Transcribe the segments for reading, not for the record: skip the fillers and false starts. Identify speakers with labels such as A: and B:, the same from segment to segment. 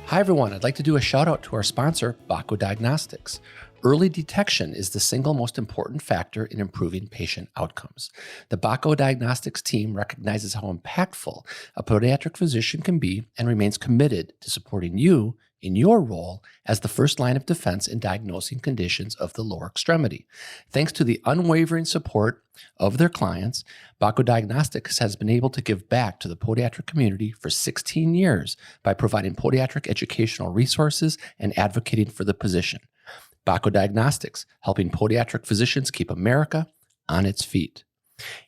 A: Hi everyone, I'd like to do a shout out to our sponsor, Bako Diagnostics. Early detection is the single most important factor in improving patient outcomes. The Bako Diagnostics team recognizes how impactful a podiatric physician can be and remains committed to supporting you in your role as the first line of defense in diagnosing conditions of the lower extremity. Thanks to the unwavering support of their clients, Bako Diagnostics has been able to give back to the podiatric community for 16 years by providing podiatric educational resources and advocating for the position. Bako Diagnostics, helping podiatric physicians keep America on its feet.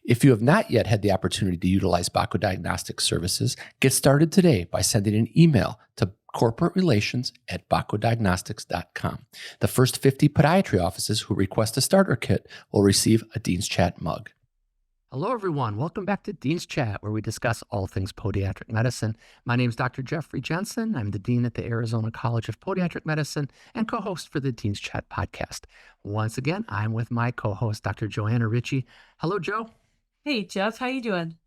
A: If you have not yet had the opportunity to utilize Bako Diagnostics services, get started today by sending an email to corporaterelations@bakoddiagnostics.com. The first 50 podiatry offices who request a starter kit will receive a Dean's Chat mug.
B: Hello, everyone. Welcome back to Dean's Chat, where we discuss all things podiatric medicine. My name is Dr. Jeffrey Jensen. I'm the Dean at the Arizona College of Podiatric Medicine and co-host for the Dean's Chat podcast. Once again, I'm with my co-host, Dr. Joanna Richey. Hello, Joe.
C: Hey, Jeff. How you doing?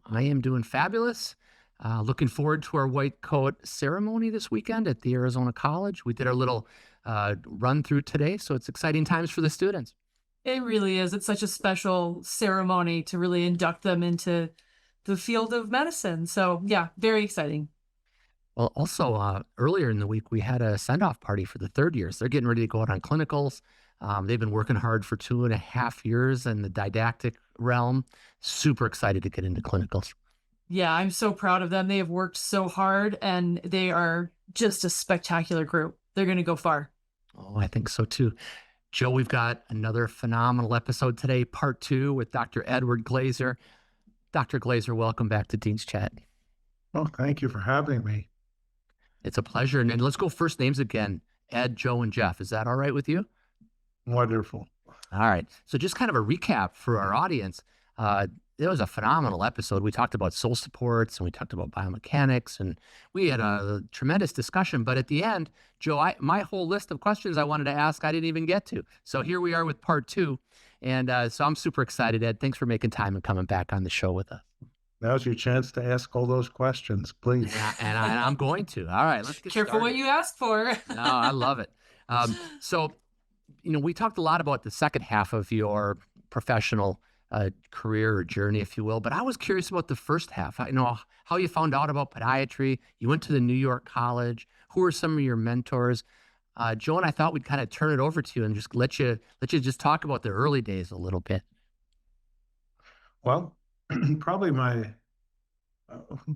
B: I am doing fabulous. Looking forward to our white coat ceremony this weekend at the Arizona College. We did our little run through today, so it's exciting times for the students.
C: It really is. It's such a special ceremony to really induct them into the field of medicine. So yeah, very exciting.
B: Well, also earlier in the week, we had a send-off party for the third years. They're getting ready to go out on clinicals. They've been working hard for 2.5 years in the didactic realm. Super excited to get into clinicals.
C: Yeah, I'm so proud of them. They have worked so hard and they are just a spectacular group. They're going to go far.
B: Oh, I think so too. Joe, we've got another phenomenal episode today, part 2 with Dr. Edward Glazer. Dr. Glazer, welcome back to Dean's Chat.
D: Well, thank you for having me.
B: It's a pleasure. And let's go first names again. Ed, Joe, and Jeff. Is that all right with you?
D: Wonderful.
B: All right. So just kind of a recap for our audience. It was a phenomenal episode. We talked about soul supports and we talked about biomechanics and we had a tremendous discussion. But at the end, Joe, my whole list of questions I wanted to ask, I didn't even get to. So here we are with part 2. And so I'm super excited, Ed. Thanks for making time and coming back on the show with us.
D: Now's your chance to ask all those questions, please.
B: And I'm going to. All right, let's get
C: Careful
B: started.
C: what you ask for.
B: No, I love it. So, we talked a lot about the second half of your professional career or journey, if you will. But I was curious about the first half. How you found out about podiatry. You went to the New York College. Who were some of your mentors? Joe and I thought we'd kind of turn it over to you and just let you just talk about the early days a little bit.
D: Well, probably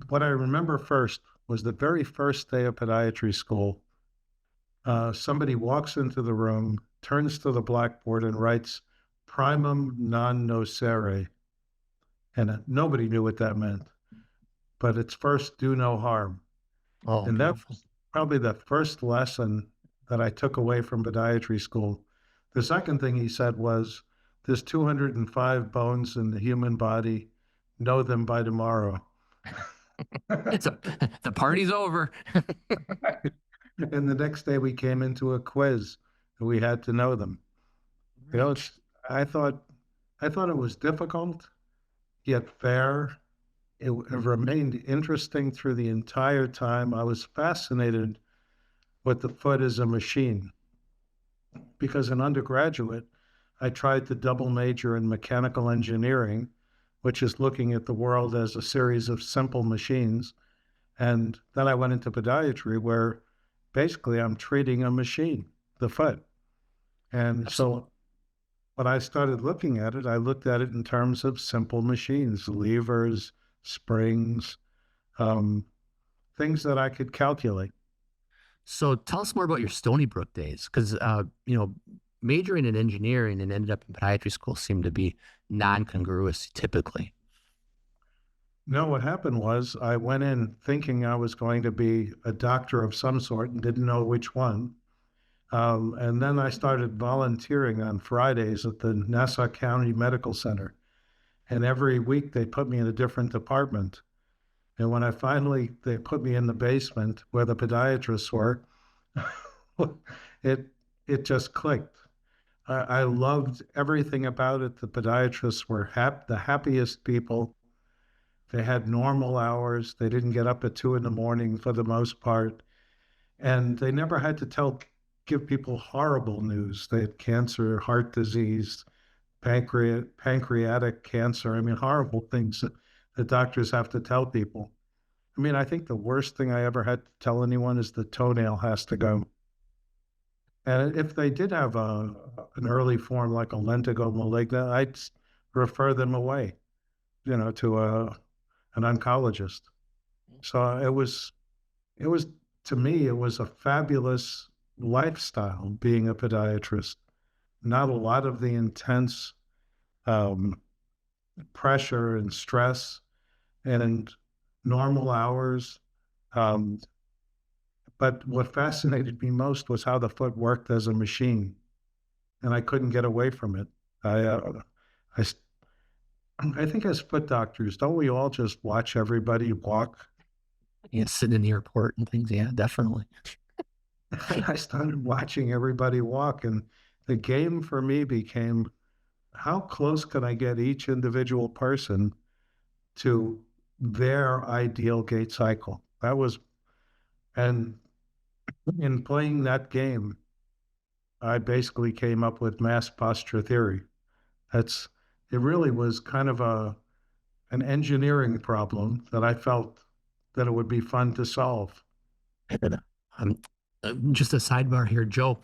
D: what I remember first was the very first day of podiatry school. Somebody walks into the room, turns to the blackboard and writes, primum non nocere. And nobody knew what that meant, but it's first do no harm.
B: Oh,
D: and that was probably the first lesson that I took away from podiatry school. The second thing he said was, there's 205 bones in the human body. Know them by tomorrow.
B: The party's over.
D: And the next day we came into a quiz and we had to know them. I thought it was difficult, yet fair. It remained interesting through the entire time. I was fascinated with the foot as a machine because in undergraduate, I tried to double major in mechanical engineering, which is looking at the world as a series of simple machines. And then I went into podiatry where basically I'm treating a machine, the foot. And so when I started looking at it, I looked at it in terms of simple machines, levers, springs, things that I could calculate.
B: So tell us more about your Stony Brook days, because, majoring in engineering and ended up in podiatry school seemed to be non-congruous typically.
D: No, what happened was I went in thinking I was going to be a doctor of some sort and didn't know which one. And then I started volunteering on Fridays at the Nassau County Medical Center. And every week they put me in a different department. And when they put me in the basement where the podiatrists were, it just clicked. I loved everything about it. The podiatrists were the happiest people. They had normal hours. They didn't get up at 2 a.m. for the most part. And they never had to give people horrible news. They had cancer, heart disease, pancreatic cancer. I mean, horrible things that the doctors have to tell people. I mean, I think the worst thing I ever had to tell anyone is the toenail has to go. And if they did have an early form like a lentigo maligna, I'd refer them away, to an oncologist. So it was, to me, it was a fabulous lifestyle being a podiatrist. Not a lot of the intense pressure and stress and normal hours. But what fascinated me most was how the foot worked as a machine, and I couldn't get away from it. I think as foot doctors, don't we all just watch everybody walk?
B: Yeah, sitting in the airport and things. Yeah, definitely.
D: I started watching everybody walk, and the game for me became, how close can I get each individual person to their ideal gait cycle? And in playing that game, I basically came up with mass posture theory. It really was kind of an engineering problem that I felt that it would be fun to solve.
B: Um, just a sidebar here, Joe.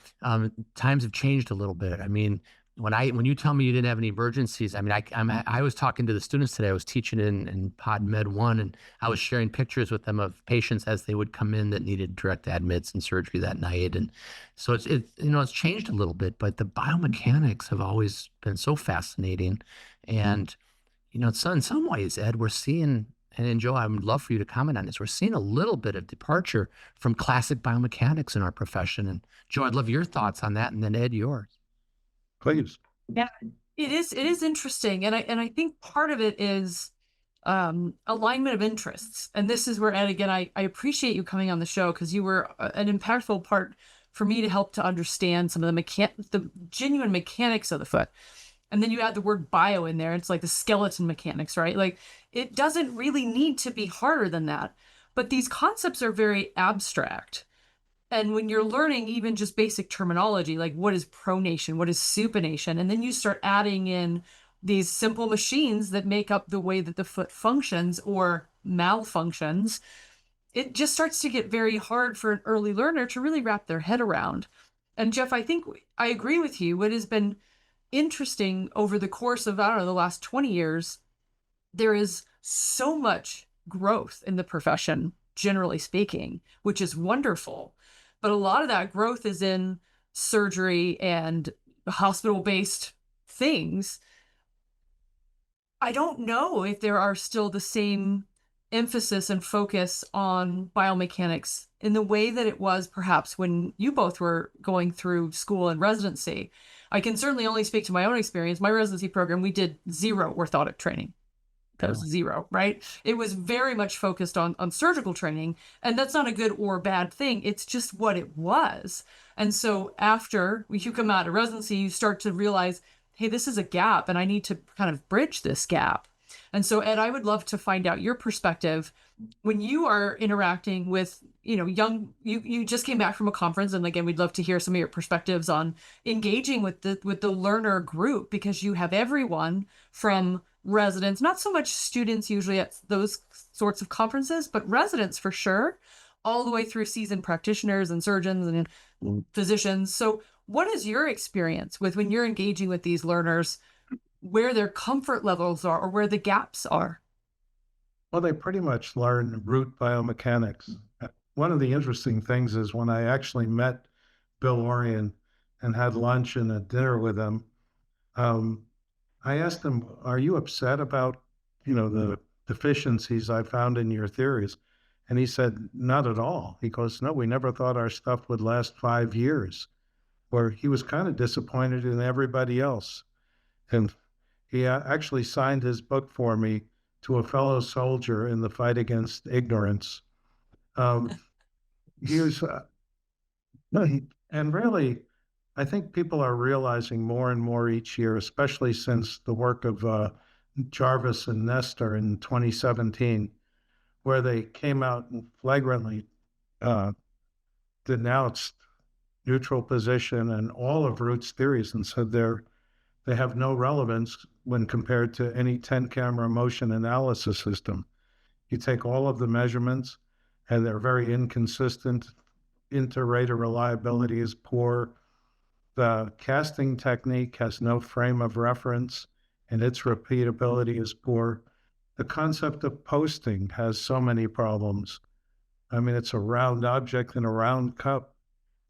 B: Times have changed a little bit. I mean, when you tell me you didn't have any emergencies, I mean, I was talking to the students today. I was teaching in Pod Med 1, and I was sharing pictures with them of patients as they would come in that needed direct admits and surgery that night. And so it's changed a little bit, but the biomechanics have always been so fascinating. And so in some ways, Ed, we're seeing, and Joe, I would love for you to comment on this. We're seeing a little bit of departure from classic biomechanics in our profession. And Joe, I'd love your thoughts on that, and then Ed, yours.
D: Please.
C: Yeah, it is interesting. And I think part of it is alignment of interests. And this is where, Ed, again, I appreciate you coming on the show, because you were an impactful part for me to help to understand some of the genuine mechanics of the foot. And then you add the word bio in there. It's like the skeleton mechanics, right? Like, it doesn't really need to be harder than that. But these concepts are very abstract. And when you're learning even just basic terminology, like what is pronation, what is supination, and then you start adding in these simple machines that make up the way that the foot functions or malfunctions, it just starts to get very hard for an early learner to really wrap their head around. And Jeff, I think I agree with you. What has been interesting over the course of, I don't know, the last 20 years, there is so much growth in the profession, generally speaking, which is wonderful. But a lot of that growth is in surgery and hospital-based things. I don't know if there are still the same emphasis and focus on biomechanics in the way that it was perhaps when you both were going through school and residency. I can certainly only speak to my own experience. My residency program, we did zero orthotic training. That was zero, right? It was very much focused on surgical training, and that's not a good or bad thing. It's just what it was. And so after you come out of residency, you start to realize, hey, this is a gap, and I need to kind of bridge this gap. And so, Ed, I would love to find out your perspective when you are interacting with, you just came back from a conference, and again, we'd love to hear some of your perspectives on engaging with the learner group, because you have everyone from residents, not so much students usually at those sorts of conferences, but residents for sure, all the way through seasoned practitioners and surgeons and physicians. So what is your experience with when you're engaging with these learners, where their comfort levels are or where the gaps are?
D: Well, they pretty much learn root biomechanics. One of the interesting things is when I actually met Bill Orion and had lunch and a dinner with him, I asked him, are you upset about, the deficiencies I found in your theories? And he said, not at all. He goes, no, we never thought our stuff would last 5 years. Or he was kind of disappointed in everybody else. And he actually signed his book for me to a fellow soldier in the fight against ignorance. He was, and really, I think people are realizing more and more each year, especially since the work of Jarvis and Nestor in 2017, where they came out and flagrantly denounced neutral position and all of Root's theories and said they have no relevance when compared to any 10-camera motion analysis system. You take all of the measurements, and they're very inconsistent. Inter-rater reliability is poor. The casting technique has no frame of reference, and its repeatability is poor. The concept of posting has so many problems. I mean, it's a round object in a round cup.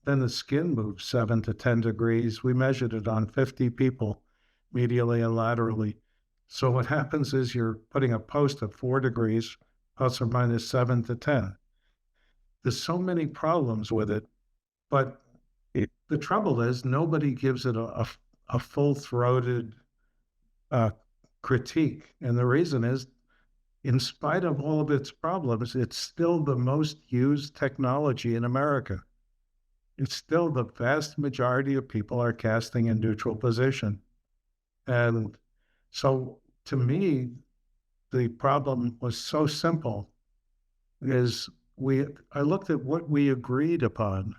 D: Then the skin moves 7 to 10 degrees. We measured it on 50 people, medially and laterally. So what happens is you're putting a post at 4 degrees, plus or minus 7 to 10. There's so many problems with it, but the trouble is nobody gives it a full-throated critique. And the reason is, in spite of all of its problems, it's still the most used technology in America. It's still the vast majority of people are casting in neutral position. And so to me, the problem was so simple is I looked at what we agreed upon,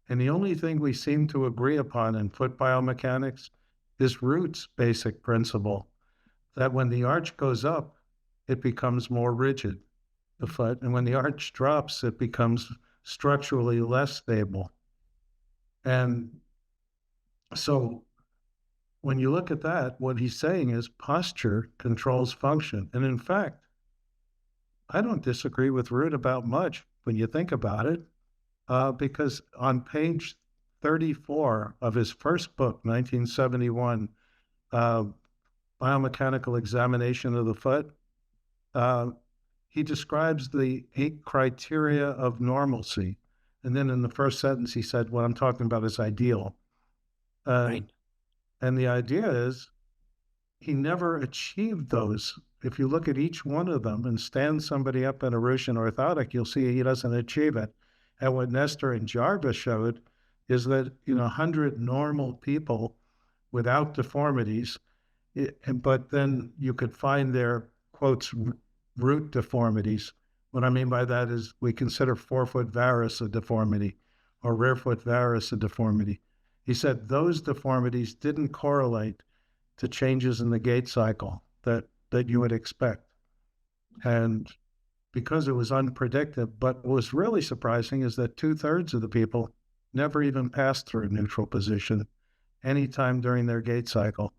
D: and the only thing we seem to agree upon in foot biomechanics is Root's basic principle, that when the arch goes up, it becomes more rigid, the foot, and when the arch drops, it becomes structurally less stable. And so when you look at that, what he's saying is posture controls function. And in fact, I don't disagree with Root about much when you think about it, because on page 34 of his first book, 1971, Biomechanical Examination of the Foot, he describes the 8 criteria of normalcy. And then in the first sentence, he said, what I'm talking about is ideal.
B: Right.
D: And the idea is he never achieved those. If you look at each one of them and stand somebody up in a Russian orthotic, you'll see he doesn't achieve it. And what Nestor and Jarvis showed is that, 100 normal people without deformities, but then you could find their, quotes, Root deformities. What I mean by that is we consider forefoot varus a deformity or rear foot varus a deformity. He said those deformities didn't correlate to changes in the gait cycle that you would expect. And because it was unpredictable, but what was really surprising is that 2/3 of the people never even passed through neutral position anytime during their gait cycle.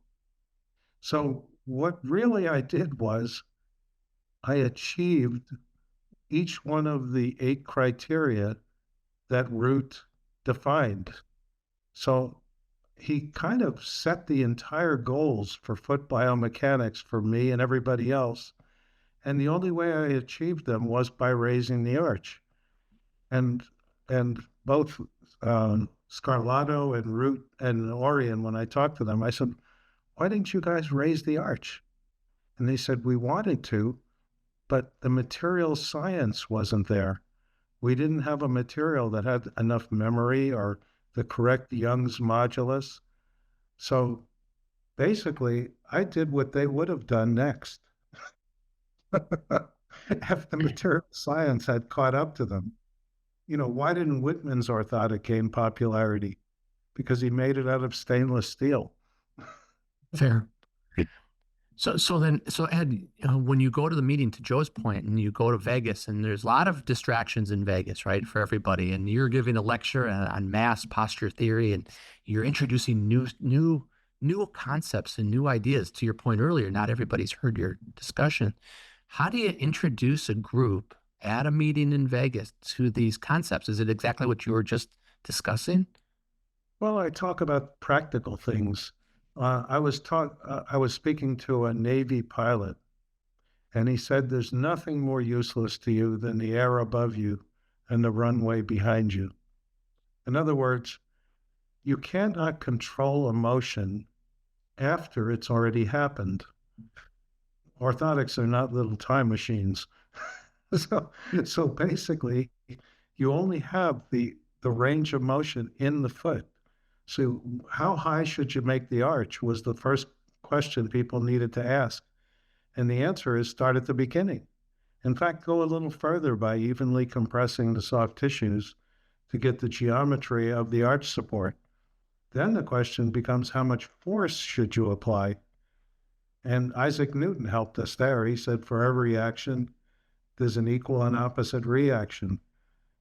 D: So what really I did was I achieved each one of the 8 criteria that Root defined. So he kind of set the entire goals for foot biomechanics for me and everybody else. And the only way I achieved them was by raising the arch. And both Scarlato and Root and Orion, when I talked to them, I said, why didn't you guys raise the arch? And they said, we wanted to, but the material science wasn't there. We didn't have a material that had enough memory or the correct Young's modulus. So basically, I did what they would have done next. If the material science had caught up to them. Why didn't Whitman's orthotic gain popularity? Because he made it out of stainless steel.
B: Fair. So Ed, when you go to the meeting, to Joe's point, and you go to Vegas, and there's a lot of distractions in Vegas, right, for everybody, and you're giving a lecture on mass posture theory, and you're introducing new concepts and new ideas. To your point earlier, not everybody's heard your discussion. How do you introduce a group at a meeting in Vegas to these concepts? Is it exactly what you were just discussing?
D: Well, I talk about practical things. I was speaking to a Navy pilot, and he said, there's nothing more useless to you than the air above you and the runway behind you. In other words, you cannot control emotion after it's already happened. Orthotics are not little time machines. So basically, you only have the range of motion in the foot. So how high should you make the arch was the first question people needed to ask. And the answer is start at the beginning. In fact, go a little further by evenly compressing the soft tissues to get the geometry of the arch support. Then the question becomes, how much force should you apply? And Isaac Newton helped us there. He said, for every action, there's an equal and opposite reaction.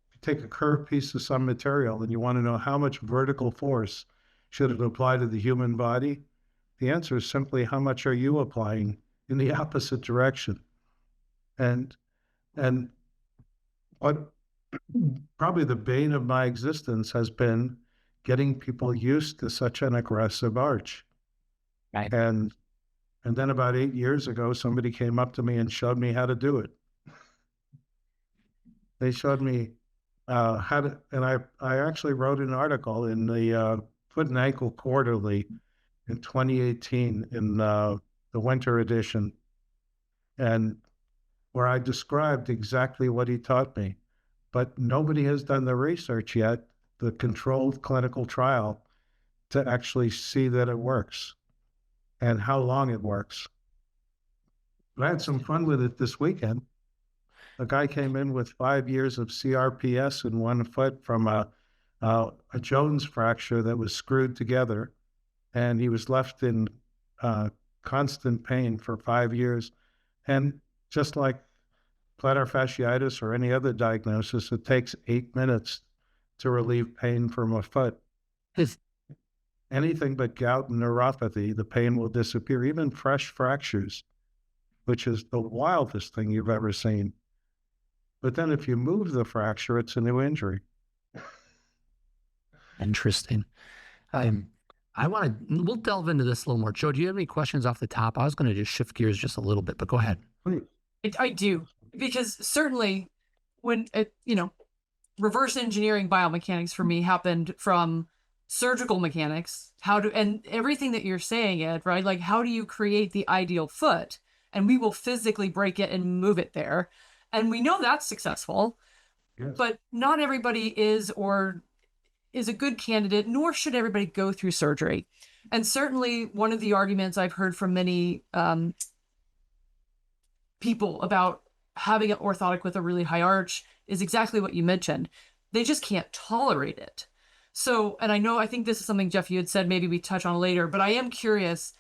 D: If you take a curved piece of some material and you want to know how much vertical force should it apply to the human body, the answer is simply, how much are you applying in the opposite direction? And what probably the bane of my existence has been getting people used to such an aggressive arch.
B: Right.
D: And then about 8 years ago, somebody came up to me and showed me how to do it. They showed me how to, and I actually wrote an article in the Foot and Ankle Quarterly in 2018 in the winter edition, and where I described exactly what he taught me. But nobody has done the research yet, the controlled clinical trial, to actually see that it works and how long it works. But I had some fun with it this weekend. A guy came in with 5 years of CRPS in one foot from a Jones fracture that was screwed together, and he was left in constant pain for 5 years. And just like plantar fasciitis or any other diagnosis, it takes 8 minutes to relieve pain from a foot. Anything but gout and neuropathy, the pain will disappear, even fresh fractures, which is the wildest thing you've ever seen. But then if you move the fracture, it's a new injury.
B: Interesting. We'll delve into this a little more. Joe, do you have any questions off the top? I was going to just shift gears just a little bit, but go ahead.
C: I do, because certainly when, reverse engineering biomechanics for me happened from surgical mechanics, and everything that you're saying, Ed, right? Like, how do you create the ideal foot? And we will physically break it and move it there. And we know that's successful,
D: Yes.
C: but not everybody is a good candidate, nor should everybody go through surgery. And certainly one of the arguments I've heard from many people about having an orthotic with a really high arch is exactly what you mentioned. They just can't tolerate it. So, and I think this is something, Jeff, you had said maybe we touch on later, but I am curious,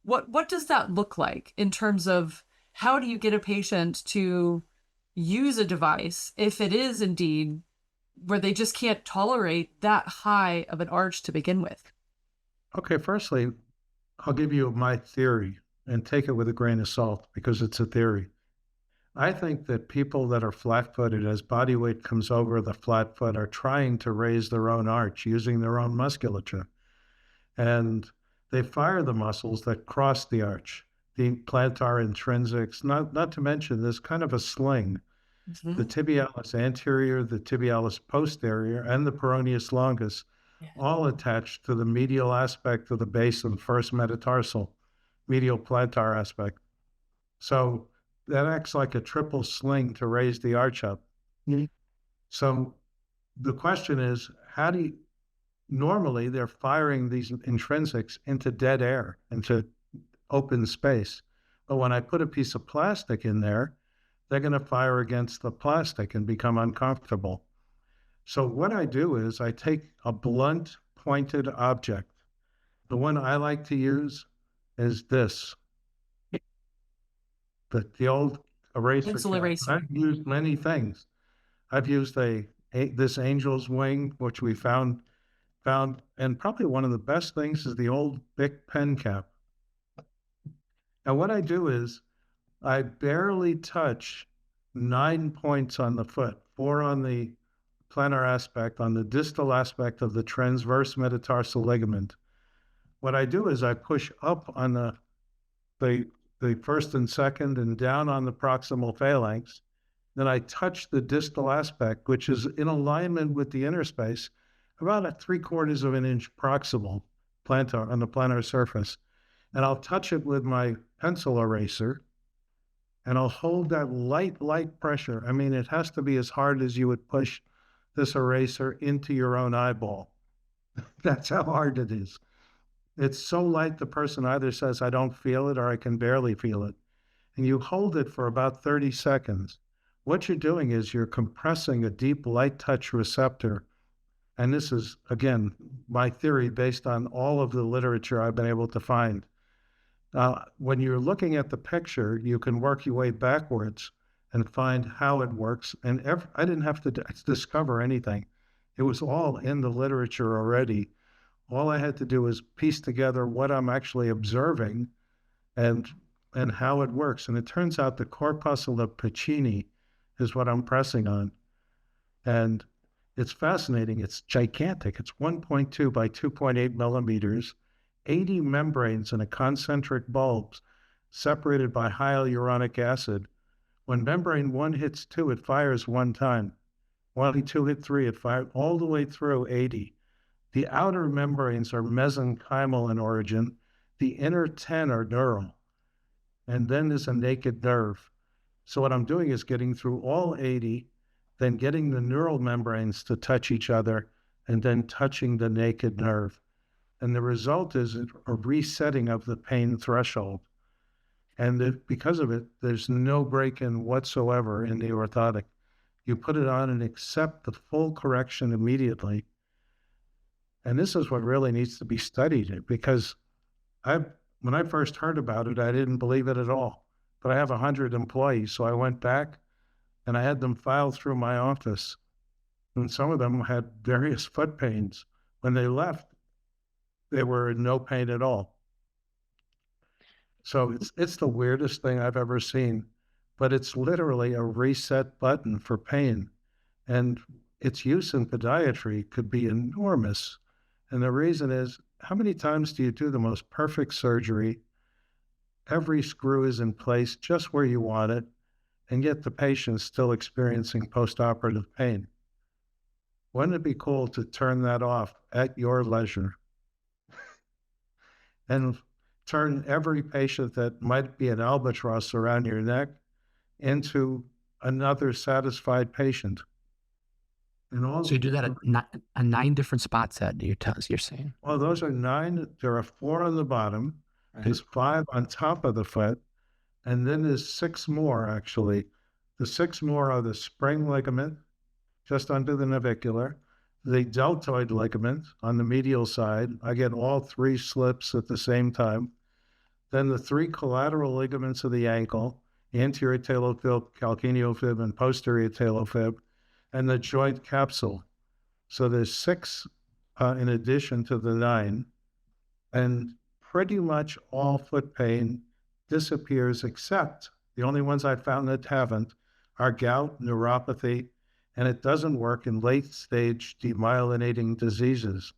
C: what does that look like in terms of how do you get a patient to use a device if it is indeed where they just can't tolerate that high of an arch to begin with?
D: Okay, firstly, I'll give you my theory and take it with a grain of salt because it's a theory. I think that people that are flat-footed, as body weight comes over the flat foot, are trying to raise their own arch using their own musculature. And they fire the muscles that cross the arch, the plantar intrinsics, not to mention there's kind of a sling.
C: Mm-hmm.
D: The tibialis anterior, the tibialis posterior, and the peroneus longus, all attached to the medial aspect of the base of the first metatarsal, medial plantar aspect. So that acts like a triple sling to raise the arch up. Mm-hmm. So the question is, normally they're firing these intrinsics into dead air, into open space. But when I put a piece of plastic in there, they're going to fire against the plastic and become uncomfortable. So what I do is I take a blunt, pointed object. The one I like to use is this, the old eraser.
C: Pencil eraser.
D: I've used many things. I've used this angel's wing, which we found, and probably one of the best things is the old Bic pen cap. And what I do is I barely touch 9 points on the foot, 4 on the plantar aspect, on the distal aspect of the transverse metatarsal ligament. What I do is I push up on the first and second and down on the proximal phalanx. Then I touch the distal aspect, which is in alignment with the interspace, about a 3/4 of an inch proximal plantar on the plantar surface. And I'll touch it with my pencil eraser, and I'll hold that light pressure. I mean, it has to be as hard as you would push this eraser into your own eyeball. That's how hard it is. It's so light, the person either says, I don't feel it, or I can barely feel it. And you hold it for about 30 seconds what you're doing is you're compressing a deep light touch receptor. And this is, again, my theory based on all of the literature I've been able to find. When you're looking at the picture, you can work your way backwards and find how it works. And I didn't have to discover anything. It was all in the literature already. All I had to do was piece together what I'm actually observing and how it works. And it turns out the corpuscle of Pacini is what I'm pressing on. And it's fascinating. It's gigantic. It's 1.2 by 2.8 millimeters, 80 membranes in a concentric bulb separated by hyaluronic acid. When membrane 1 hits 2, it fires 1 time. While 2 hit 3, it fires all the way through 80. The outer membranes are mesenchymal in origin. The inner 10 are neural. And then there's a naked nerve. So what I'm doing is getting through all 80, then getting the neural membranes to touch each other, and then touching the naked nerve. And the result is a resetting of the pain threshold. And because of it, there's no break-in whatsoever in the orthotic. You put it on and accept the full correction immediately. And this is what really needs to be studied, because when I first heard about it, I didn't believe it at all. But I have 100 employees, so I went back and I had them file through my office. And some of them had various foot pains. When they left, they were in no pain at all. So it's the weirdest thing I've ever seen, but it's literally a reset button for pain. And its use in podiatry could be enormous. And the reason is, how many times do you do the most perfect surgery? Every screw is in place just where you want it, and yet the patient's still experiencing postoperative pain. Wouldn't it be cool to turn that off at your leisure and turn every patient that might be an albatross around your neck into another satisfied patient?
B: So you do that at 9 different spots you're saying?
D: Well, those are 9. There are 4 on the bottom. Right. There's 5 on top of the foot. And then there's 6 more, actually. The 6 more are the spring ligament, just under the navicular, the deltoid ligament on the medial side. I get all 3 slips at the same time. Then the 3 collateral ligaments of the ankle, anterior talofib, calcaneofib, and posterior talofib, and the joint capsule. So there's 6 in addition to the 9. And pretty much all foot pain disappears, except the only ones I found that haven't are gout, neuropathy, and it doesn't work in late-stage demyelinating diseases.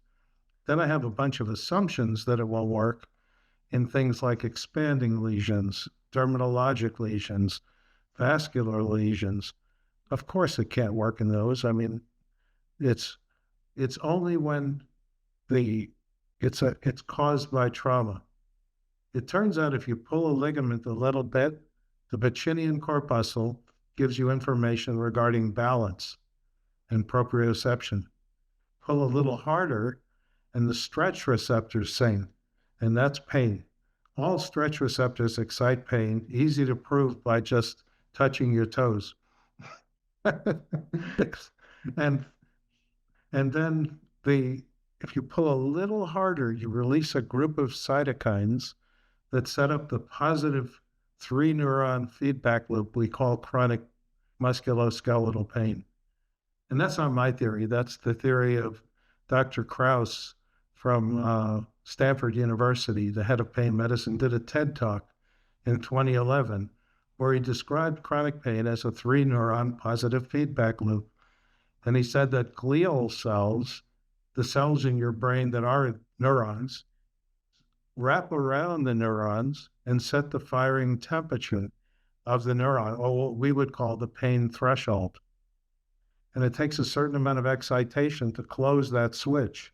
D: Then I have a bunch of assumptions that it will work in things like expanding lesions, dermatologic lesions, vascular lesions. Of course it can't work in those. I mean, it's only when it's caused by trauma. It turns out if you pull a ligament a little bit, the Pacinian corpuscle gives you information regarding balance and proprioception. Pull a little harder, and the stretch receptors sing, and that's pain. All stretch receptors excite pain, easy to prove by just touching your toes. And then if you pull a little harder, you release a group of cytokines that set up the positive 3-neuron feedback loop we call chronic musculoskeletal pain. And that's not my theory. That's the theory of Dr. Krauss from Stanford University, the head of pain medicine, did a TED Talk in 2011 where he described chronic pain as a 3-neuron positive feedback loop. And he said that glial cells, the cells in your brain that are neurons, wrap around the neurons and set the firing temperature of the neuron, or what we would call the pain threshold. And it takes a certain amount of excitation to close that switch.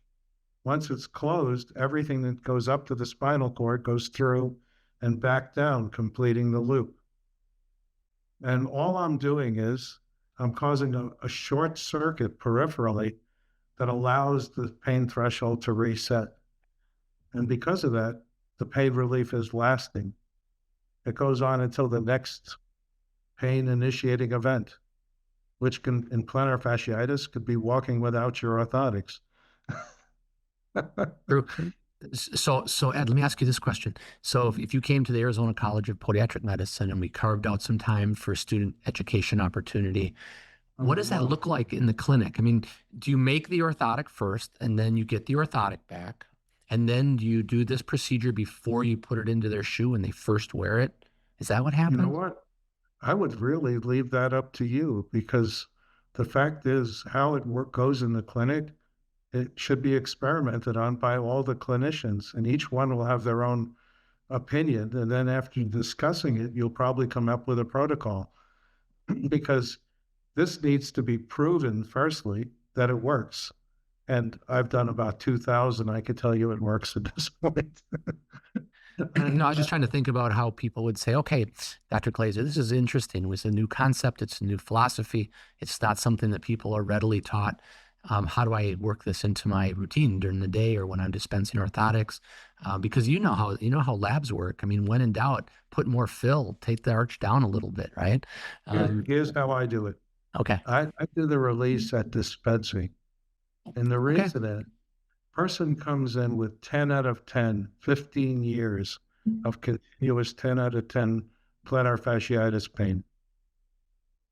D: Once it's closed, everything that goes up to the spinal cord goes through and back down, completing the loop. And all I'm doing is I'm causing a short circuit peripherally that allows the pain threshold to reset. And because of that, the pain relief is lasting. It goes on until the next pain initiating event, which can, in plantar fasciitis, could be walking without your orthotics.
B: True. So Ed, let me ask you this question. So if you came to the Arizona College of Podiatric Medicine and we carved out some time for student education opportunity, what does that look like in the clinic? I mean, do you make the orthotic first and then you get the orthotic back? And then do you do this procedure before you put it into their shoe when they first wear it? Is that what
D: You
B: happens?
D: know what? I would really leave that up to you, because the fact is how it goes in the clinic, it should be experimented on by all the clinicians, and each one will have their own opinion. And then after discussing it, you'll probably come up with a protocol, because this needs to be proven, firstly, that it works. And I've done about 2,000. I could tell you it works at this point.
B: No, I was just trying to think about how people would say, okay, Dr. Glazer, this is interesting. It's a new concept. It's a new philosophy. It's not something that people are readily taught. How do I work this into my routine during the day or when I'm dispensing orthotics? Because you know how labs work. I mean, when in doubt, put more fill, take the arch down a little bit, right?
D: Here's how I do it.
B: Okay.
D: I do the release at dispensing. And the reason is, person comes in with 10 out of 10, 15 years of continuous 10 out of 10 plantar fasciitis pain.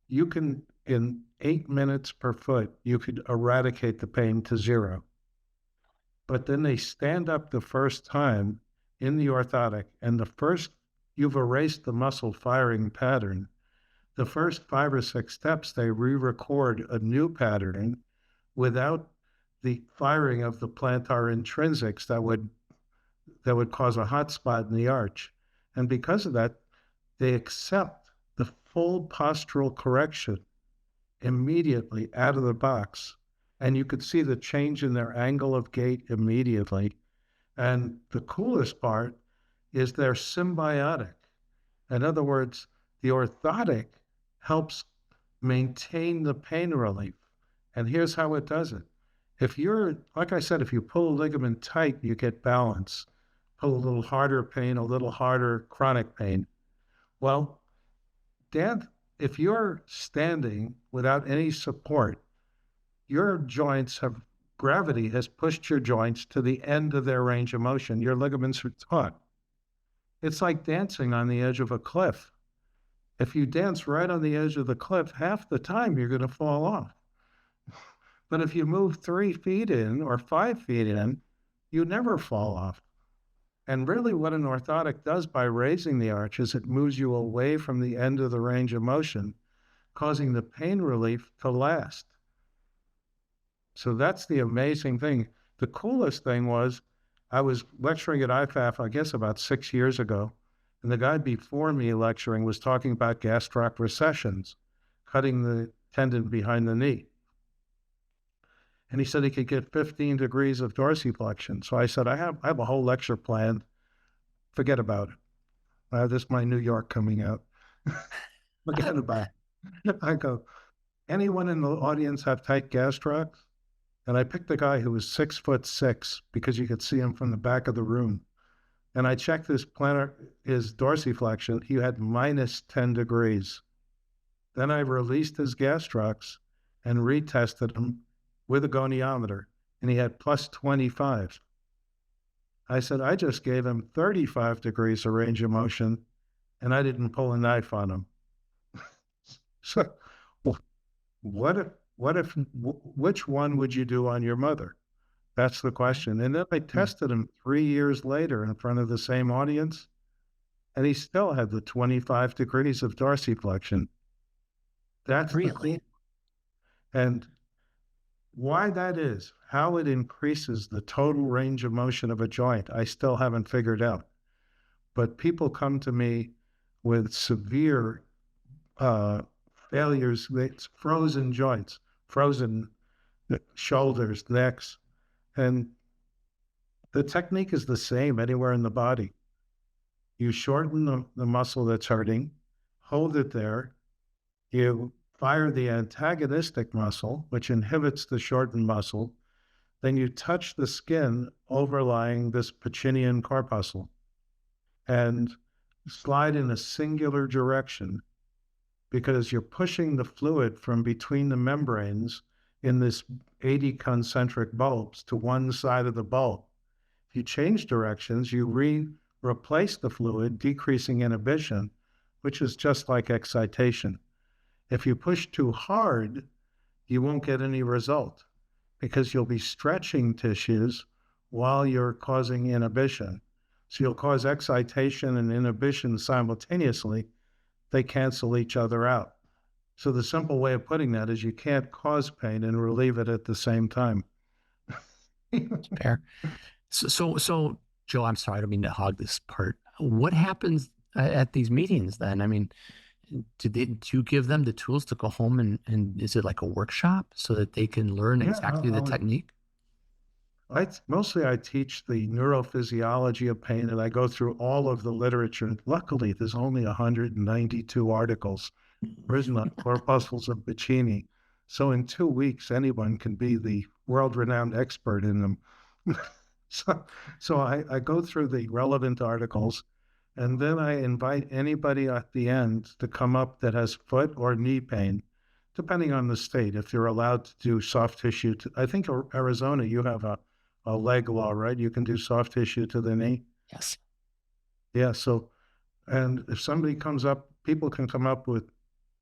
D: You can, in 8 minutes per foot, you could eradicate the pain to 0. But then they stand up the first time in the orthotic, and the first, you've erased the muscle firing pattern. The first 5 or 6 steps, they re-record a new pattern without the firing of the plantar intrinsics that would cause a hot spot in the arch. And because of that, they accept the full postural correction immediately out of the box. And you could see the change in their angle of gait immediately. And the coolest part is they're symbiotic. In other words, the orthotic helps maintain the pain relief. And here's how it does it. If you're, like I said, if you pull a ligament tight, you get balance. Pull a little harder, pain, a little harder, chronic pain. Well, Dan, if you're standing without any support, your joints have, gravity has pushed your joints to the end of their range of motion. Your ligaments are taut. It's like dancing on the edge of a cliff. If you dance right on the edge of the cliff, half the time you're going to fall off. But if you move 3 feet in or 5 feet in, you never fall off. And really what an orthotic does by raising the arch is it moves you away from the end of the range of motion, causing the pain relief to last. So that's the amazing thing. The coolest thing was, I was lecturing at IFAF, I guess about 6 years ago, and the guy before me lecturing was talking about gastroc recessions, cutting the tendon behind the knee. And he said he could get 15 degrees of dorsiflexion. So I said, I have a whole lecture planned. Forget about it. This is my New York coming out. Forget about it. I go, anyone in the audience have tight gastrocs? And I picked a guy who was 6'6" because you could see him from the back of the room. And I checked his dorsiflexion. He had minus 10 degrees. Then I released his gastrocs and retested him with a goniometer, and he had plus 25. I said, I just gave him 35 degrees of range of motion, and I didn't pull a knife on him. So which one would you do on your mother? That's the question. And then I tested him 3 years later in front of the same audience, and he still had the 25 degrees of dorsiflexion. That's
B: really,
D: and why that is, how it increases the total range of motion of a joint, I still haven't figured out. But people come to me with severe failures, it's frozen joints, frozen shoulders, necks, and the technique is the same anywhere in the body. You shorten the muscle that's hurting, hold it there, you fire the antagonistic muscle, which inhibits the shortened muscle, then you touch the skin overlying this Pacinian corpuscle and slide in a singular direction. because you're pushing the fluid from between the membranes in this 80 concentric bulbs to one side of the bulb. If you change directions, you replace the fluid, decreasing inhibition, which is just like excitation. If you push too hard, you won't get any result because you'll be stretching tissues while you're causing inhibition. So you'll cause excitation and inhibition simultaneously. They cancel each other out. So the simple way of putting that is you can't cause pain and relieve it at the same time.
B: Fair. So Joe, I'm sorry, I don't mean to hog this part. What happens at these meetings then? I mean, do you give them the tools to go home and is it like a workshop so that they can learn exactly the technique?
D: Mostly I teach the neurophysiology of pain, and I go through all of the literature. Luckily, there's only 192 articles written on corpuscles of Pacini. So in 2 weeks, anyone can be the world-renowned expert in them. So I go through the relevant articles, and then I invite anybody at the end to come up that has foot or knee pain, depending on the state, if you're allowed to do soft tissue. I think Arizona, you have a leg law, right? You can do soft tissue to the knee.
B: Yes.
D: Yeah. So, and if somebody comes up, people can come up with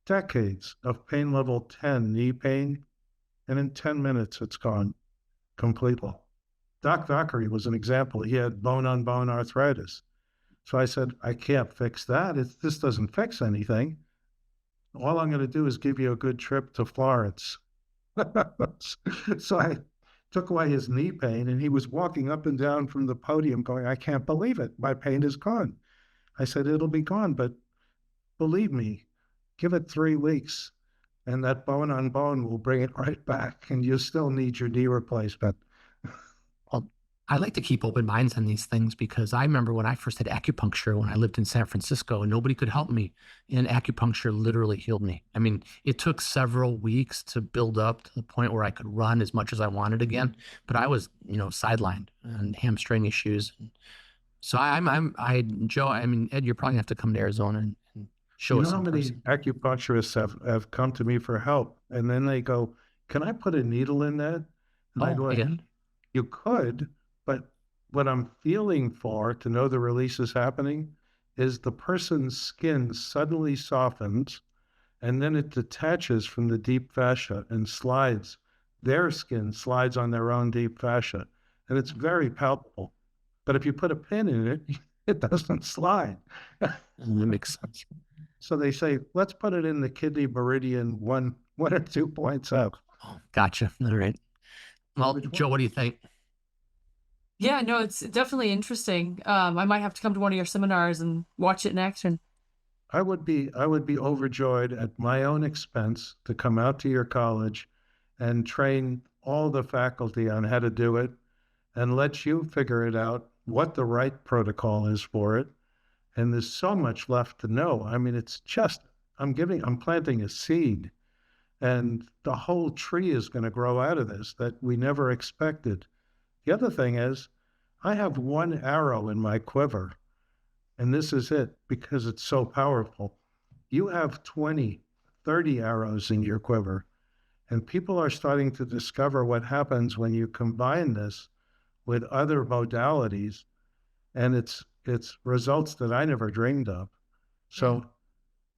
D: decades of pain level 10 knee pain, and in 10 minutes, it's gone completely. Doc Thackeray was an example. He had bone-on-bone arthritis. So I said, I can't fix that. This doesn't fix anything. All I'm going to do is give you a good trip to Florence. So I took away his knee pain, and he was walking up and down from the podium going, I can't believe it. My pain is gone. I said, it'll be gone, but believe me, give it 3 weeks, and that bone on bone will bring it right back, and you still need your knee replacement.
B: Well, I like to keep open minds on these things because I remember when I first had acupuncture when I lived in San Francisco and nobody could help me, and acupuncture literally healed me. I mean, it took several weeks to build up to the point where I could run as much as I wanted again, but I was, sidelined and hamstring issues. So Joe, I mean, Ed, you're probably gonna have to come to Arizona and show us
D: How
B: in
D: many
B: person.
D: acupuncturists have come to me for help, and then they go, can I put a needle in that? And I go,
B: Again?
D: you could, but what I'm feeling for to know the release is happening is the person's skin suddenly softens, and then it detaches from the deep fascia and slides. Their skin slides on their own deep fascia, and it's very palpable. But if you put a pin in it, it doesn't slide.
B: That makes sense.
D: So they say, let's put it in the kidney meridian one or 2 points up.
B: Oh, gotcha. All right. Well, Joe, what do you think?
C: Yeah, no, it's definitely interesting. I might have to come to one of your seminars and watch it in action.
D: I would be overjoyed at my own expense to come out to your college and train all the faculty on how to do it and let you figure it out, what the right protocol is for it. And there's so much left to know. I mean, it's just, I'm planting a seed, and the whole tree is going to grow out of this that we never expected. The other thing is, I have one arrow in my quiver, and this is it because it's so powerful. You have 20, 30 arrows in your quiver, and people are starting to discover what happens when you combine this with other modalities, and it's results that I never dreamed of. So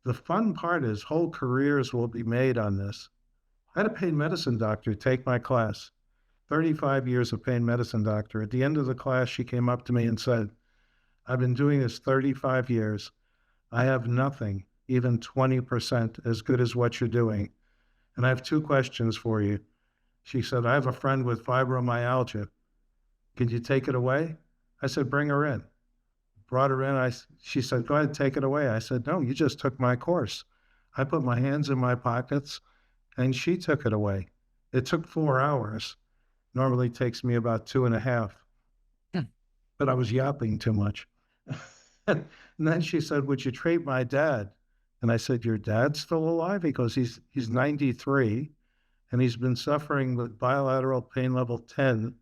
D: the fun part is whole careers will be made on this. I had a pain medicine doctor take my class, 35 years of pain medicine doctor. At the end of the class, she came up to me and said, I've been doing this 35 years. I have nothing, even 20% as good as what you're doing. And I have 2 questions for you. She said, I have a friend with fibromyalgia. Could you take it away? I said, bring her in. Brought her in. She said, go ahead, take it away. I said, no, you just took my course. I put my hands in my pockets and she took it away. It took 4 hours. Normally takes me about 2.5. But I was yapping too much. And then she said, would you treat my dad? And I said, your dad's still alive? He goes, he's 93 and he's been suffering with bilateral pain level 10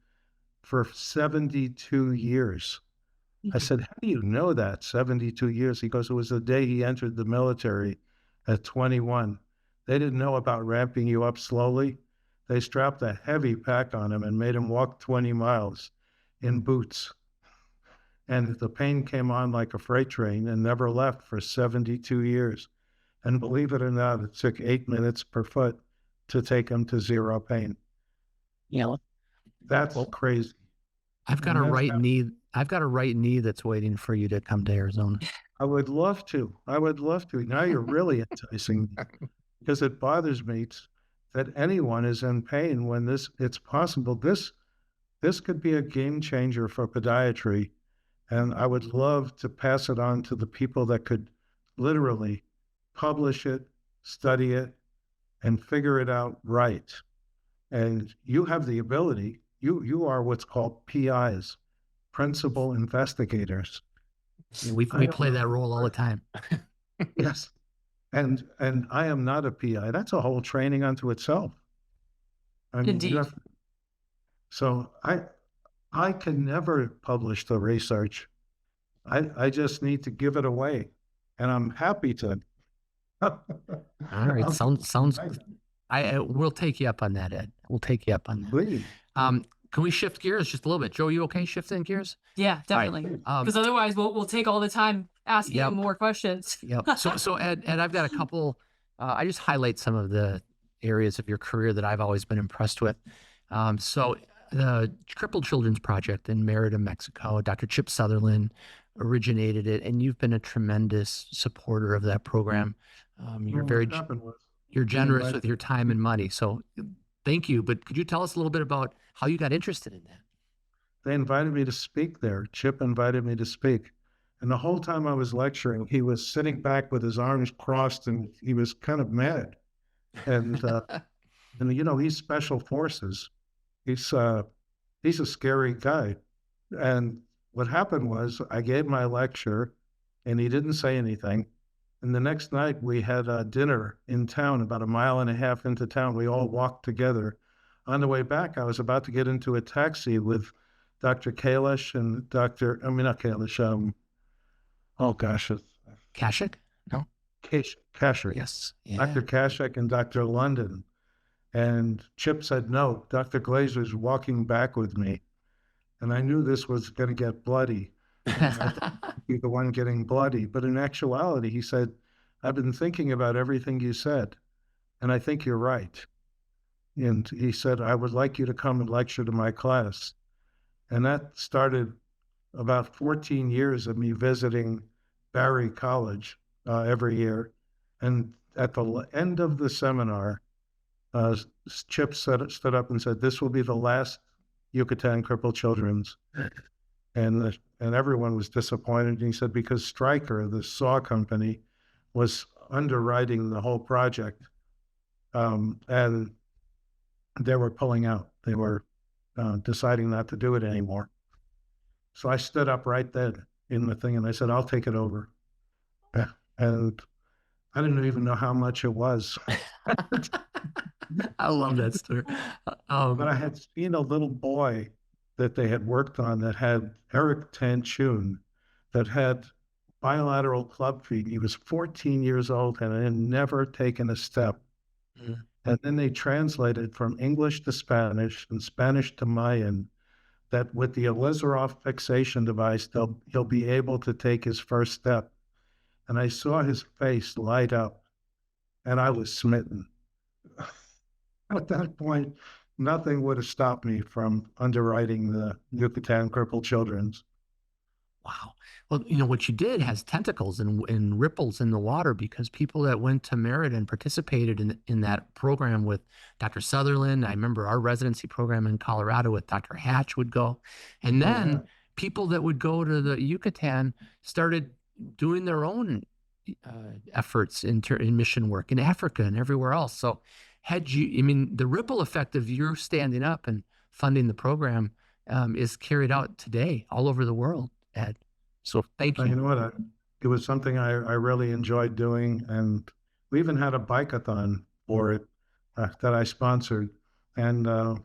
D: for 72 years. I said, how do you know that, 72 years? He goes, it was the day he entered the military at 21. They didn't know about ramping you up slowly. They strapped a heavy pack on him and made him walk 20 miles in boots. And the pain came on like a freight train and never left for 72 years. And believe it or not, it took 8 minutes per foot to take him to zero pain.
B: Yeah.
D: That's
B: Well,
D: crazy.
B: I've got a right knee. I've got a right knee that's waiting for you to come to Arizona.
D: I would love to. I would love to. Now you're really enticing me because it bothers me that anyone is in pain when it's possible. This could be a game changer for podiatry. And I would love to pass it on to the people that could literally publish it, study it, and figure it out right. And you have the ability, you are what's called PIs, principal investigators.
B: We play that role all the time.
D: Yes. And I am not a PI. That's a whole training unto itself. I mean,
C: Indeed.
D: So I can never publish the research. I just need to give it away. And I'm happy to.
B: All right. Sounds we'll take you up on that, Ed. We'll take you up on that.
D: Please.
B: Can we shift gears just a little bit? Joe, you okay shifting gears?
C: Yeah, definitely. Because otherwise we'll take all the time asking you more questions.
B: Yep. So Ed, I've got a couple. I just highlight some of the areas of your career that I've always been impressed with. So the Crippled Children's Project in Merida, Mexico, Dr. Chip Sutherland originated it, and you've been a tremendous supporter of that program. You're generous with your time and money. So thank you. But could you tell us a little bit about how you got interested in that?
D: They invited me to speak there. Chip invited me to speak. And the whole time I was lecturing, he was sitting back with his arms crossed and he was kind of mad. And, he's special forces. He's a scary guy. And what happened was I gave my lecture and he didn't say anything. And the next night we had a dinner in town, about a mile and a half into town. We all walked together. On the way back, I was about to get into a taxi with Dr. Kalish and not Kalish,
B: Kashik? No?
D: Kashik.
B: Yes. Yeah.
D: Dr. Kashik and Dr. London. And Chip said, no, Dr. Glaser's walking back with me. And I knew this was going to get bloody. I thought I'd be the one getting bloody. But in actuality, he said, I've been thinking about everything you said, and I think you're right. And he said, I would like you to come and lecture to my class. And that started about 14 years of me visiting Barry College every year. And at the end of the seminar, Chip stood up and said, this will be the last Yucatan Crippled Children's. And everyone was disappointed. And he said, because Stryker, the saw company, was underwriting the whole project. And they were pulling out. They were deciding not to do it anymore. So I stood up right then in the thing and I said, I'll take it over. And I didn't even know how much it was.
B: I love that story.
D: But I had seen a little boy that they had worked on that had Eric Tanchun, that had bilateral club feet. He was 14 years old and had never taken a step. Mm. And then they translated from English to Spanish and Spanish to Mayan that with the Elizarov fixation device, he'll be able to take his first step. And I saw his face light up and I was smitten. At that point, nothing would have stopped me from underwriting the Yucatan Crippled Children's.
B: Wow. Well, what you did has tentacles and ripples in the water, because people that went to Merida and participated in that program with Dr. Sutherland, I remember our residency program in Colorado with Dr. Hatch would go. And then people that would go to the Yucatan started doing their own efforts in mission work in Africa and everywhere else. So the ripple effect of your standing up and funding the program is carried out today all over the world, Ed. So thank you.
D: You know what? It was something I really enjoyed doing. And we even had a bike-a-thon for it that I sponsored. And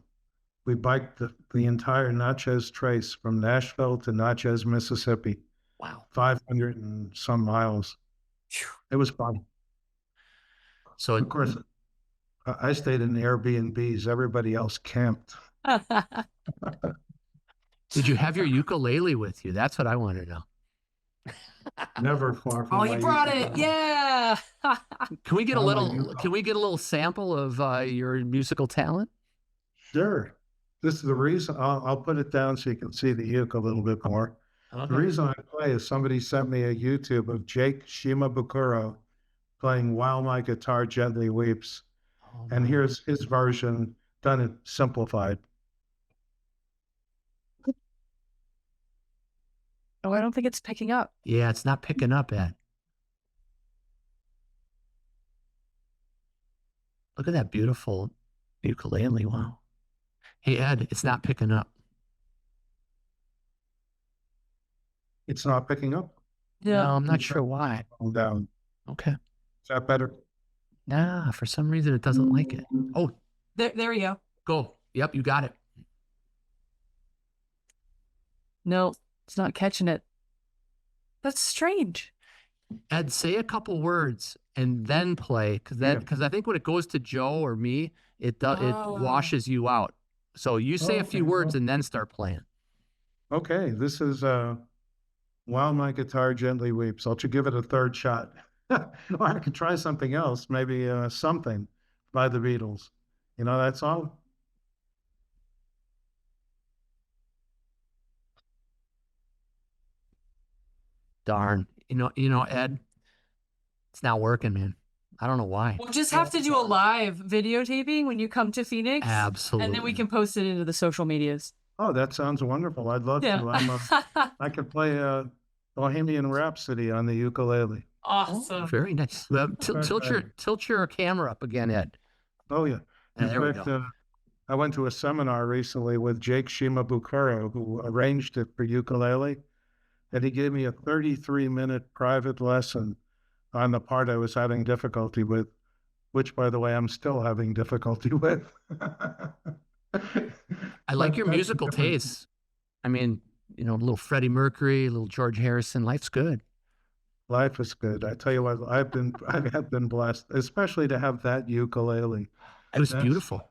D: we biked the entire Natchez Trace from Nashville to Natchez, Mississippi.
B: Wow.
D: 500 and some miles. It was fun.
B: So
D: Of course, I stayed in Airbnbs. Everybody else camped.
B: did you have your ukulele with you? That's what I want to know.
D: Never far from
C: Oh,
D: my
C: you brought it.
D: ukulele.
C: Yeah.
B: Can we get
D: Oh,
B: a
D: my
B: little? Can we get a little sample of your musical talent?
D: Sure. This is the reason I'll put it down so you can see the uke a little bit more. The reason I play is somebody sent me a YouTube of Jake Shimabukuro playing While My Guitar Gently Weeps.
B: Oh,
D: And
B: my.
D: here's his version done it simplified.
C: Oh, I don't think it's picking up.
B: Yeah, it's not picking up, Ed. Look at that beautiful ukulele. Wow. Hey, Ed, it's not picking up.
D: It's not picking up.
C: Yeah.
B: No, I'm not sure why.
D: Hold down.
B: Okay.
D: Is that better?
B: Nah, for some reason it doesn't like it. Oh,
C: There we go.
B: go. Yep, you got it.
C: No, it's not catching it. That's strange.
B: Ed, say a couple words and then play, because I think when it goes to Joe or me, it
C: Oh.
B: washes you out. So you say a few
D: okay.
B: words and then start playing.
D: Okay, this is While My Guitar Gently Weeps. I'll give it a third shot. Or I could try something else, maybe Something by the Beatles. You know that song?
B: Darn. You know, Ed, it's not working, man. I don't know why.
C: We'll just have to do a live videotaping when you come to Phoenix.
B: Absolutely.
C: And then we can post it into the social medias.
D: Oh, that sounds wonderful. I'd love to.
C: Yeah.
D: I could play Bohemian Rhapsody on the ukulele.
C: Awesome.
B: Very nice. Tilt your camera up again, Ed.
D: Oh, yeah.
B: And
D: In
B: there we
D: fact,
B: go.
D: I went to a seminar recently with Jake Shimabukuro, who arranged it for ukulele, and he gave me a 33-minute private lesson on the part I was having difficulty with, which, by the way, I'm still having difficulty with.
B: I like your musical tastes. I mean, a little Freddie Mercury, a little George Harrison. Life's good.
D: Life is good. I tell you what, I have been blessed, especially to have that ukulele.
B: It was beautiful.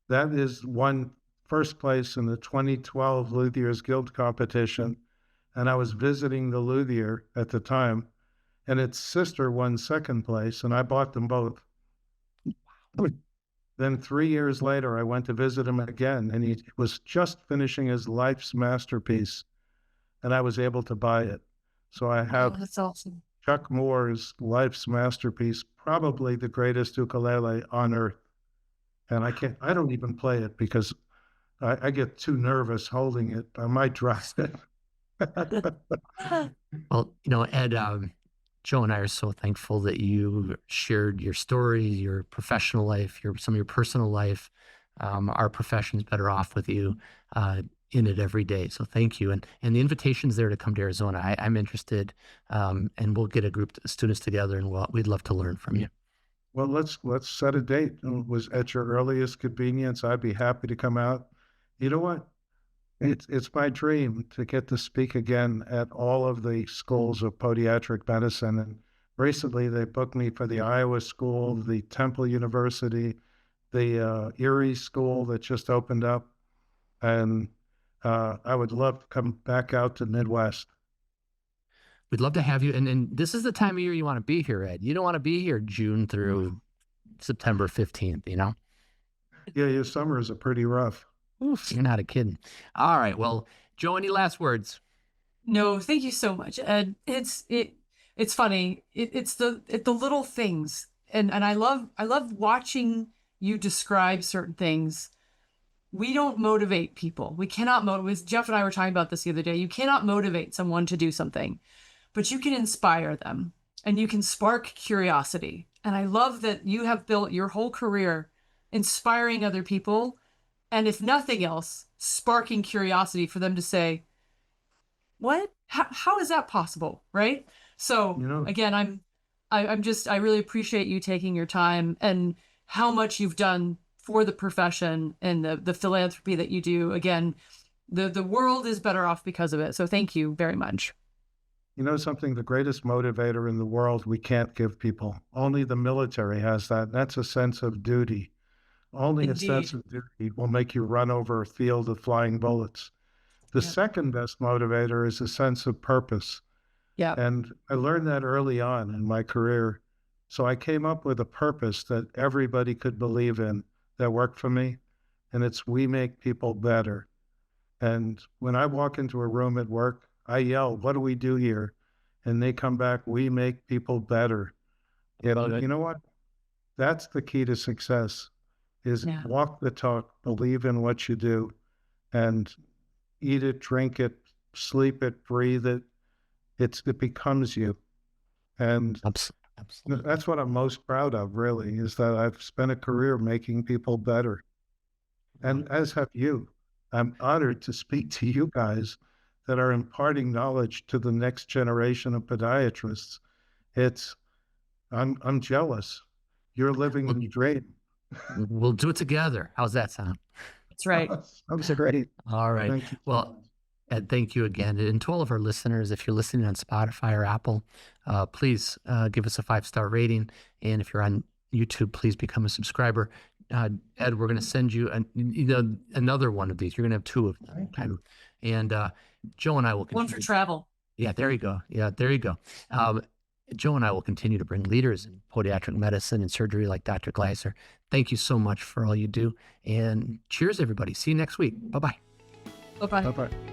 D: That is won first place in the 2012 Luthiers Guild competition. And I was visiting the luthier at the time, and its sister won second place, and I bought them both. Then 3 years later, I went to visit him again, and he was just finishing his life's masterpiece, and I was able to buy it. So I have
C: that's awesome.
D: Chuck Moore's life's masterpiece, probably the greatest ukulele on earth. And I don't even play it because I get too nervous holding it. I might drop it.
B: Well, Ed, Joe and I are so thankful that you shared your story, your professional life, some of your personal life. Our profession's better off with you in it every day. So thank you. And the invitation's there to come to Arizona. I'm interested, and we'll get a group of students together, and we'd love to learn from you.
D: Well, let's set a date. It was at your earliest convenience. I'd be happy to come out. You know what? It's my dream to get to speak again at all of the schools of podiatric medicine. And recently they booked me for the Iowa School, the Temple University, the Erie School that just opened up. And I would love to come back out to Midwest.
B: We'd love to have you. And this is the time of year you want to be here, Ed. You don't want to be here June through September 15th,
D: Yeah, your summers are pretty rough.
B: Oof, you're not a kid. All right. Well, Joe, any last words?
C: No, thank you so much, Ed. It's funny. It's the little things, and I love watching you describe certain things. We don't motivate people. We cannot motivate. Jeff and I were talking about this the other day. You cannot motivate someone to do something, but you can inspire them, and you can spark curiosity. And I love that you have built your whole career inspiring other people. And if nothing else, sparking curiosity for them to say, what? How is that possible? Right? So again, I really appreciate you taking your time and how much you've done for the profession and the philanthropy that you do. Again, the world is better off because of it. So thank you very much.
D: You know something, the greatest motivator in the world we can't give people. Only the military has that. That's a sense of duty. Only a sense
C: Indeed.
D: of duty will make you run over a field of flying bullets. The
C: Yep.
D: second best motivator is a sense of purpose.
C: Yeah.
D: And I learned that early on in my career. So I came up with a purpose that everybody could believe in that worked for me. And it's we make people better. And when I walk into a room at work, I yell, what do we do here? And they come back, we make people better. And you know what? That's the key to success is
C: Yeah.
D: walk the talk, believe in what you do, and eat it, drink it, sleep it, breathe it. It becomes you. And
B: Absolutely.
D: that's what I'm most proud of, really, is that I've spent a career making people better. And as have you. I'm honored to speak to you guys that are imparting knowledge to the next generation of podiatrists. I'm jealous. You're living the dream.
B: We'll do it together. How's that sound?
C: That's right.
D: Sounds great.
B: All right.
D: Thank you.
B: Well, Ed, thank you again. And to all of our listeners, if you're listening on Spotify or Apple, please give us a 5-star rating. And if you're on YouTube, please become a subscriber. Ed, we're going to send you another one of these. You're going to have 2 of them.
D: Thank you.
B: And Joe and I will continue.
C: One for travel.
B: Yeah, there you go. Yeah, there you go. Joe and I will continue to bring leaders in podiatric medicine and surgery like Dr. Glazer. Thank you so much for all you do. And cheers, everybody. See you next week. Bye-bye.
C: Bye-bye.
D: Bye-bye.